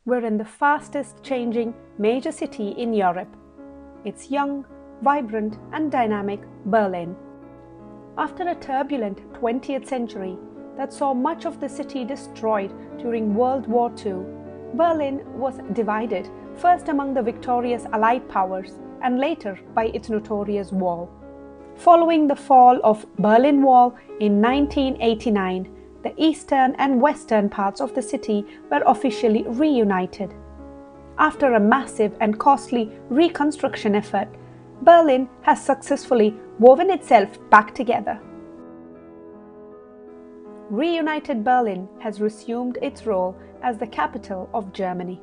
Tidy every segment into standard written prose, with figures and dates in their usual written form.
We're in the fastest changing major city in Europe. It's young, vibrant, and dynamic Berlin. After a turbulent 20th century that saw much of the city destroyed during World War II, Berlin was divided first among the victorious Allied powers and later by its notorious wall. Following the fall of Berlin Wall in 1989, the eastern and western parts of the city were officially reunited. After a massive and costly reconstruction effort, Berlin has successfully woven itself back together. Reunited Berlin has resumed its role as the capital of Germany.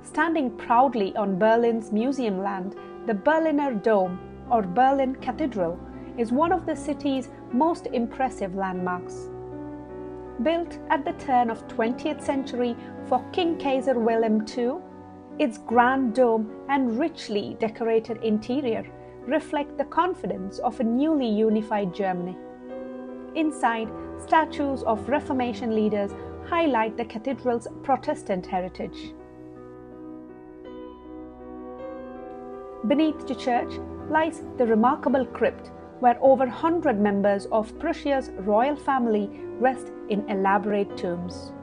Standing proudly on Berlin's museum land, the Berliner Dom, or Berlin Cathedral, is one of the city's most impressive landmarks. Built at the turn of 20th century for King Kaiser Wilhelm II, its grand dome and richly decorated interior reflect the confidence of a newly unified Germany. Inside, statues of Reformation leaders highlight the cathedral's Protestant heritage. Beneath the church lies the remarkable crypt where over 100 members of Prussia's royal family rest in elaborate tombs.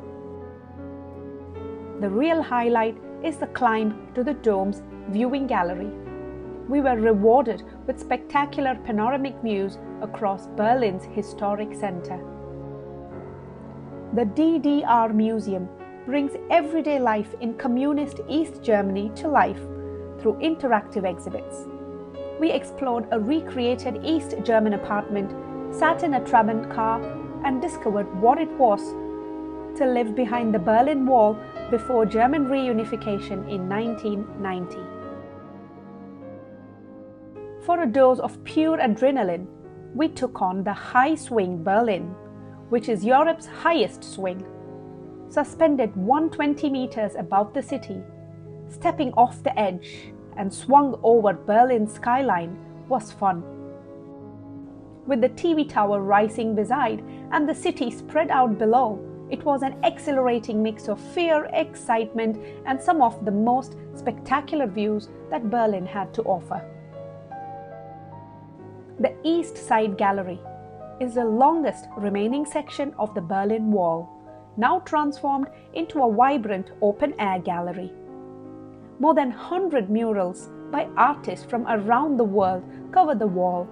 The real highlight is the climb to the dome's viewing gallery. We were rewarded with spectacular panoramic views across Berlin's historic center. The DDR Museum brings everyday life in communist East Germany to life through interactive exhibits. We explored a recreated East German apartment, sat in a Trabant car, and discovered what it was to live behind the Berlin Wall before German reunification in 1990. For a dose of pure adrenaline, we took on the High Swing Berlin, which is Europe's highest swing. Suspended 120 meters above the city, stepping off the edge and swung over Berlin's skyline was fun. With the TV tower rising beside and the city spread out below, it was an exhilarating mix of fear, excitement, and some of the most spectacular views that Berlin had to offer. The East Side Gallery is the longest remaining section of the Berlin Wall, now transformed into a vibrant open-air gallery. More than 100 murals by artists from around the world cover the wall,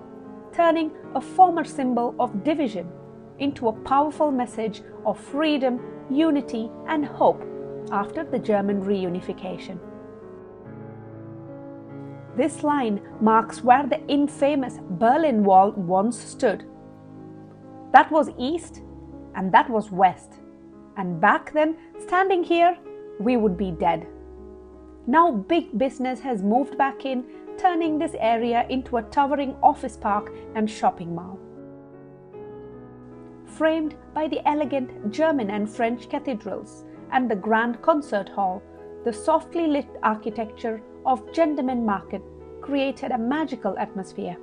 turning a former symbol of division into a powerful message of freedom, unity, and hope after the German reunification. This line marks where the infamous Berlin Wall once stood. That was east and that was west. And back then, standing here, we would be dead. Now big business has moved back in, turning this area into a towering office park and shopping mall. Framed by the elegant German and French cathedrals and the grand concert hall, the softly lit architecture of Gentleman Market created a magical atmosphere.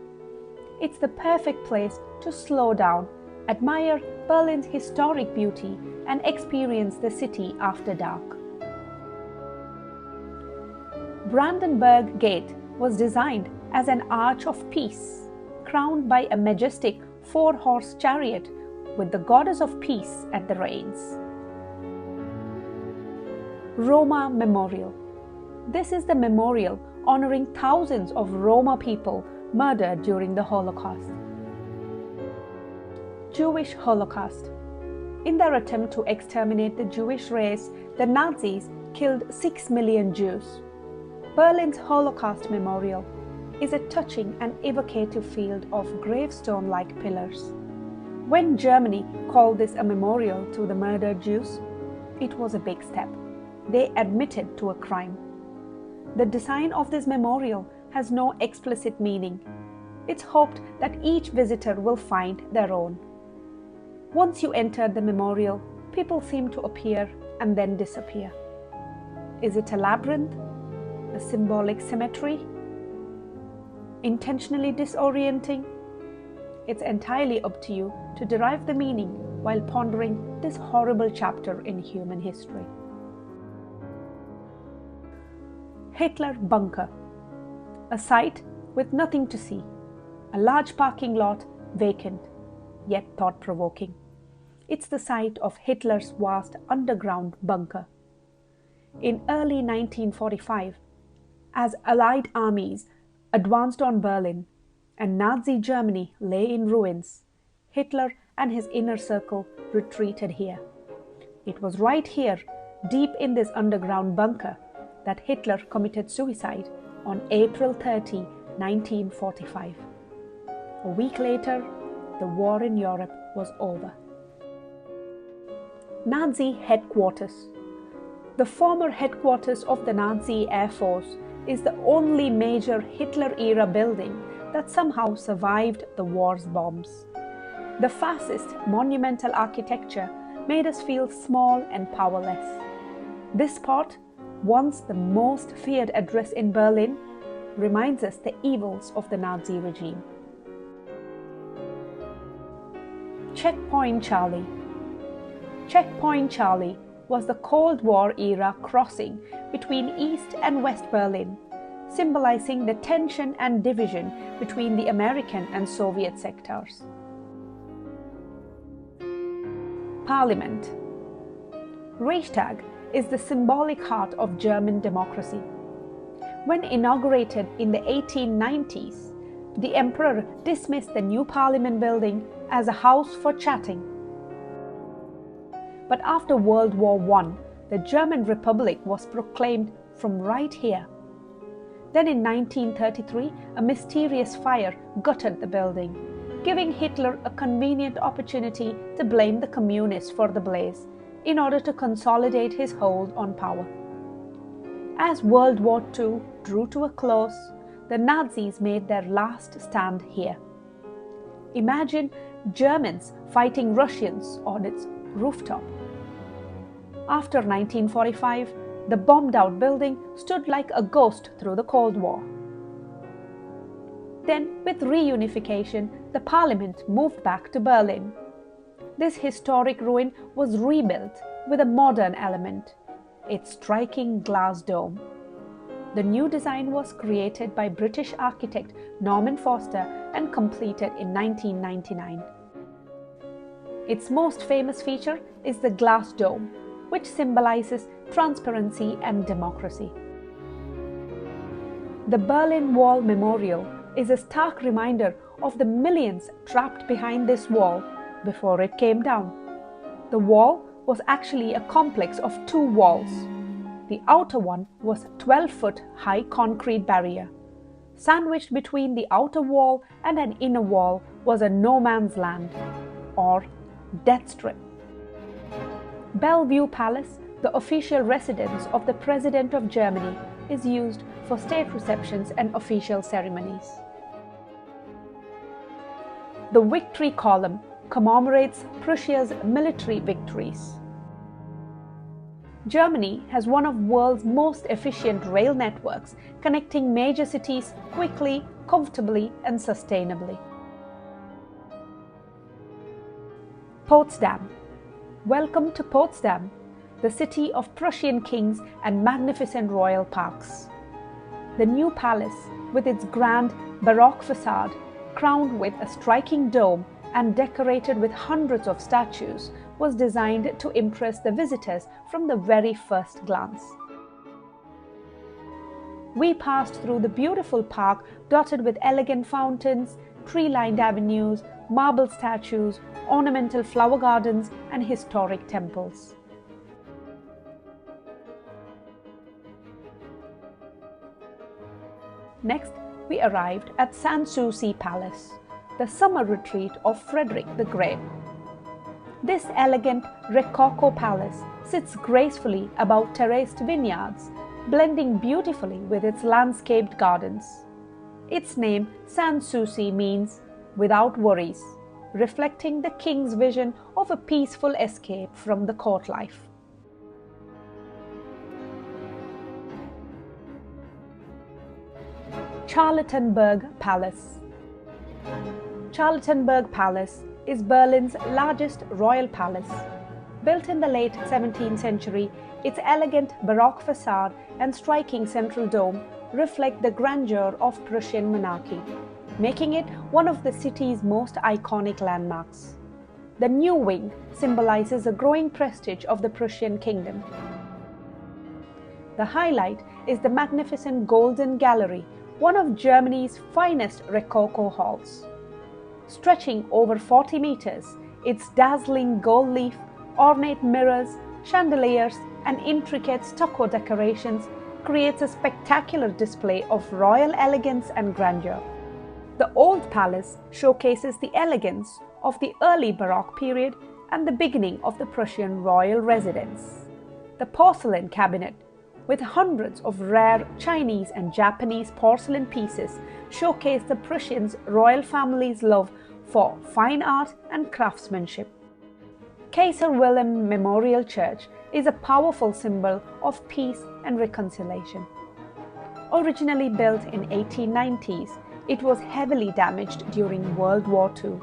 It's the perfect place to slow down, admire Berlin's historic beauty, and experience the city after dark. Brandenburg Gate was designed as an arch of peace, crowned by a majestic four-horse chariot with the goddess of peace at the reins. Roma Memorial. This is the memorial honoring thousands of Roma people murdered during the Holocaust. Jewish Holocaust. In their attempt to exterminate the Jewish race, the Nazis killed 6 million Jews. Berlin's Holocaust Memorial is a touching and evocative field of gravestone-like pillars. When Germany called this a memorial to the murdered Jews, it was a big step. They admitted to a crime. The design of this memorial has no explicit meaning. It's hoped that each visitor will find their own. Once you enter the memorial, people seem to appear and then disappear. Is it a labyrinth? A symbolic symmetry? Intentionally disorienting? It's entirely up to you to derive the meaning while pondering this horrible chapter in human history. Hitler Bunker, a site with nothing to see, a large parking lot vacant, yet thought-provoking. It's the site of Hitler's vast underground bunker. In early 1945, as Allied armies advanced on Berlin and Nazi Germany lay in ruins, Hitler and his inner circle retreated here. It was right here, deep in this underground bunker, that Hitler committed suicide on April 30, 1945. A week later, the war in Europe was over. Nazi headquarters. The former headquarters of the Nazi Air Force is the only major Hitler-era building that somehow survived the war's bombs. The fascist monumental architecture made us feel small and powerless. This spot, once the most feared address in Berlin, reminds us the evils of the Nazi regime. Checkpoint Charlie. Checkpoint Charlie was the Cold War-era crossing between East and West Berlin, symbolizing the tension and division between the American and Soviet sectors. Parliament. Reichstag is the symbolic heart of German democracy. When inaugurated in the 1890s, the Emperor dismissed the new Parliament building as a house for chatting. But after World War I, the German Republic was proclaimed from right here. Then in 1933, a mysterious fire gutted the building, giving Hitler a convenient opportunity to blame the communists for the blaze in order to consolidate his hold on power. As World War II drew to a close, the Nazis made their last stand here. Imagine Germans fighting Russians on its rooftop. After 1945, the bombed-out building stood like a ghost through the Cold War. Then, with reunification, the Parliament moved back to Berlin. This historic ruin was rebuilt with a modern element, its striking glass dome. The new design was created by British architect Norman Foster and completed in 1999. Its most famous feature is the glass dome, which symbolizes transparency and democracy. The Berlin Wall Memorial is a stark reminder of the millions trapped behind this wall before it came down. The wall was actually a complex of two walls. The outer one was a 12-foot high concrete barrier. Sandwiched between the outer wall and an inner wall was a no man's land, or death strip. Bellevue Palace, the official residence of the President of Germany, is used for state receptions and official ceremonies. The Victory Column commemorates Prussia's military victories. Germany has one of the world's most efficient rail networks, connecting major cities quickly, comfortably, and sustainably. Potsdam. Welcome to Potsdam, the city of Prussian kings and magnificent royal parks. The new palace, with its grand Baroque facade, crowned with a striking dome and decorated with hundreds of statues, was designed to impress the visitors from the very first glance. We passed through the beautiful park dotted with elegant fountains, tree-lined avenues, marble statues, ornamental flower gardens, and historic temples. Next, we arrived at Sanssouci Palace, the summer retreat of Frederick the Great. This elegant Rococo palace sits gracefully above terraced vineyards, blending beautifully with its landscaped gardens. Its name, Sanssouci, means without worries, reflecting the king's vision of a peaceful escape from the court life. Charlottenburg Palace. Charlottenburg Palace is Berlin's largest royal palace. Built in the late 17th century, its elegant Baroque facade and striking central dome reflect the grandeur of Prussian monarchy, making it one of the city's most iconic landmarks. The new wing symbolizes the growing prestige of the Prussian kingdom. The highlight is the magnificent Golden Gallery, one of Germany's finest Rococo halls. Stretching over 40 meters, its dazzling gold leaf, ornate mirrors, chandeliers, and intricate stucco decorations creates a spectacular display of royal elegance and grandeur. The Old Palace showcases the elegance of the early Baroque period and the beginning of the Prussian royal residence. The porcelain cabinet, with hundreds of rare Chinese and Japanese porcelain pieces, showcase the Prussians' royal family's love for fine art and craftsmanship. Kaiser Wilhelm Memorial Church is a powerful symbol of peace and reconciliation. Originally built in 1890s, it was heavily damaged during World War II.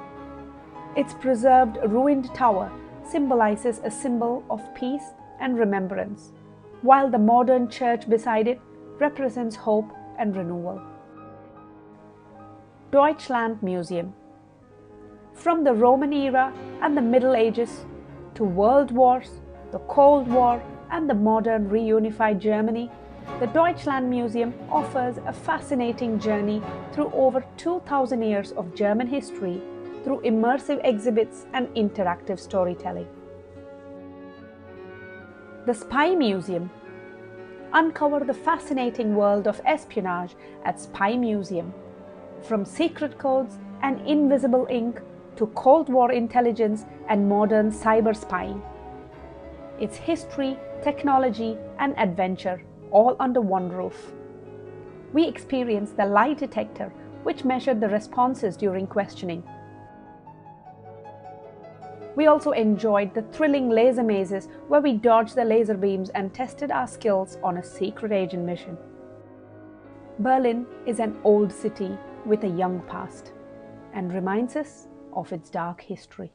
Its preserved ruined tower symbolizes a symbol of peace and remembrance, while the modern church beside it represents hope and renewal. Deutschland Museum. From the Roman era and the Middle Ages to World Wars, the Cold War, and the modern reunified Germany, the Deutschland Museum offers a fascinating journey through over 2,000 years of German history through immersive exhibits and interactive storytelling. The Spy Museum. Uncover the fascinating world of espionage at Spy Museum. From secret codes and invisible ink to Cold War intelligence and modern cyber spying. Its history, technology, and adventure all under one roof. We experienced the lie detector, which measured the responses during questioning. We also enjoyed the thrilling laser mazes where we dodged the laser beams and tested our skills on a secret agent mission. Berlin is an old city with a young past and reminds us of its dark history.